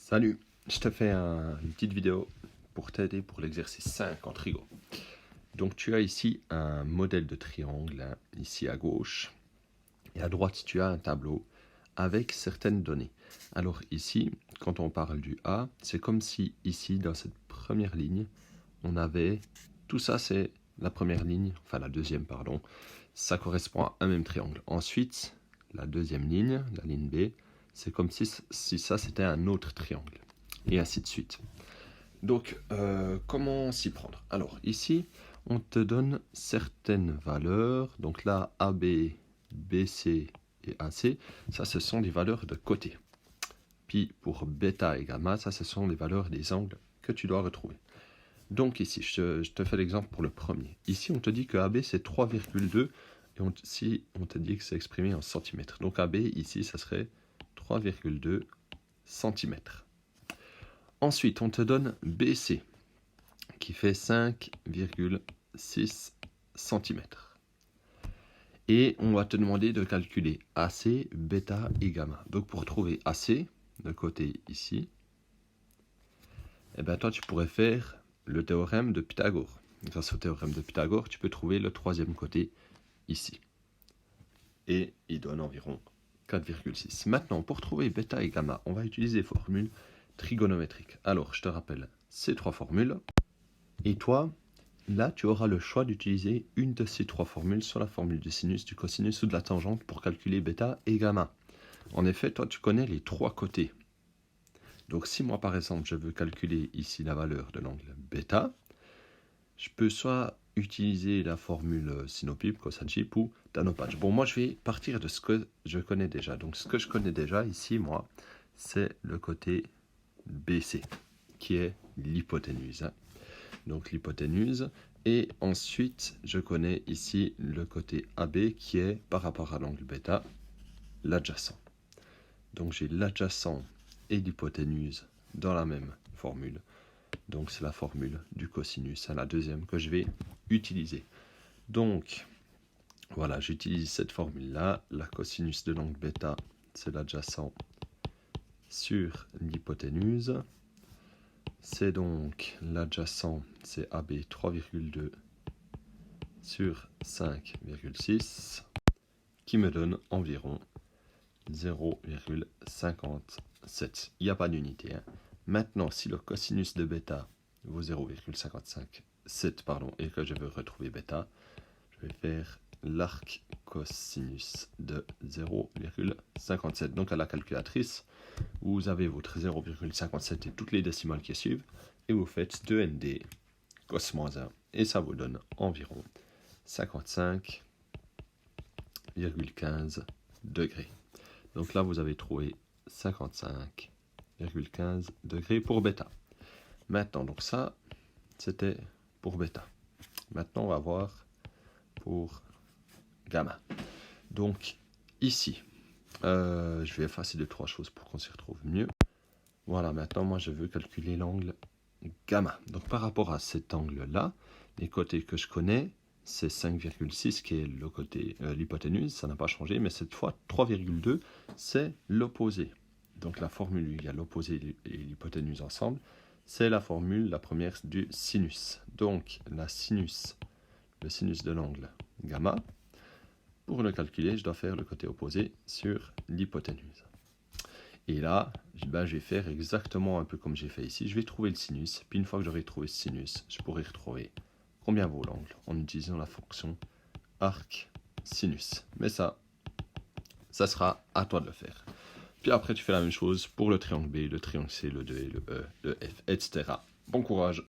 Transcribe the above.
Salut, je te fais une petite vidéo pour t'aider pour l'exercice 5 en trigo. Donc tu as ici un modèle de triangle, hein, ici à gauche, et à droite tu as un tableau avec certaines données. Alors ici, quand on parle du A, c'est comme si ici, dans cette première ligne, on avait, tout ça c'est la première ligne, enfin la deuxième pardon, ça correspond à un même triangle. Ensuite, la deuxième ligne, la ligne B, c'est comme si ça c'était un autre triangle, et ainsi de suite. Donc, comment s'y prendre? Alors, ici, on te donne certaines valeurs. Donc là, AB, BC et AC, ça, ce sont des valeurs de côté. Puis, pour bêta et gamma, ça, ce sont les valeurs des angles que tu dois retrouver. Donc ici, je te fais l'exemple pour le premier. Ici, on te dit que AB, c'est 3,2. Et ici, on te dit que c'est exprimé en centimètres. Donc AB, ici, ça serait 3,2 centimètres. Ensuite, on te donne BC, qui fait 5,6 cm. Et on va te demander de calculer AC, bêta et gamma. Donc pour trouver AC, de côté ici, eh ben toi tu pourrais faire le théorème de Pythagore. Grâce au théorème de Pythagore, tu peux trouver le troisième côté ici. Et il donne environ 4,6. Maintenant, pour trouver bêta et gamma, on va utiliser formule trigonométrique. Alors, je te rappelle ces trois formules. Et toi, là, tu auras le choix d'utiliser une de ces trois formules, soit la formule du sinus, du cosinus ou de la tangente pour calculer bêta et gamma. En effet, toi, tu connais les trois côtés. Donc, si moi, par exemple, je veux calculer ici la valeur de l'angle bêta, je peux soit utiliser la formule Sinopip, Cosanchip ou Danopage. Bon, moi, je vais partir de ce que je connais déjà. Donc, ce que je connais déjà ici, moi, c'est le côté BC, qui est l'hypoténuse. Hein. Donc, l'hypoténuse. Et ensuite, je connais ici le côté AB, qui est, par rapport à l'angle bêta, l'adjacent. Donc, j'ai l'adjacent et l'hypoténuse dans la même formule. Donc, c'est la formule du cosinus, la deuxième que je vais utiliser. Donc, voilà, j'utilise cette formule-là. La cosinus de l'angle bêta, c'est l'adjacent sur l'hypoténuse. C'est donc l'adjacent, c'est AB 3,2 sur 5,6, qui me donne environ 0,57. Il n'y a pas d'unité. Hein. Maintenant, si le cosinus de bêta vaut 0,57 pardon, et que je veux retrouver bêta, je vais faire l'arc cosinus de 0,57. Donc à la calculatrice, vous avez votre 0,57 et toutes les décimales qui suivent, et vous faites 2nd cos moins 1, et ça vous donne environ 55,15 degrés. Donc là, vous avez trouvé 55,15 degrés pour bêta. Maintenant, donc ça, c'était pour bêta. Maintenant, on va voir pour gamma. Donc, ici, je vais effacer 2-3 choses pour qu'on s'y retrouve mieux. Voilà, maintenant, moi, je veux calculer l'angle gamma. Donc, par rapport à cet angle-là, les côtés que je connais, c'est 5,6 qui est le côté l'hypoténuse, ça n'a pas changé, mais cette fois 3,2 c'est l'opposé. Donc la formule, il y a l'opposé et l'hypoténuse ensemble, c'est la formule, la première du sinus. Donc le sinus de l'angle gamma, pour le calculer, je dois faire le côté opposé sur l'hypoténuse. Et là, ben, je vais faire exactement un peu comme j'ai fait ici. Je vais trouver le sinus, puis une fois que j'aurai trouvé ce sinus, je pourrai retrouver combien vaut l'angle en utilisant la fonction arc sinus. Mais ça sera à toi de le faire. Puis après, tu fais la même chose pour le triangle B, le triangle C, le 2 et le E, le F, etc. Bon courage!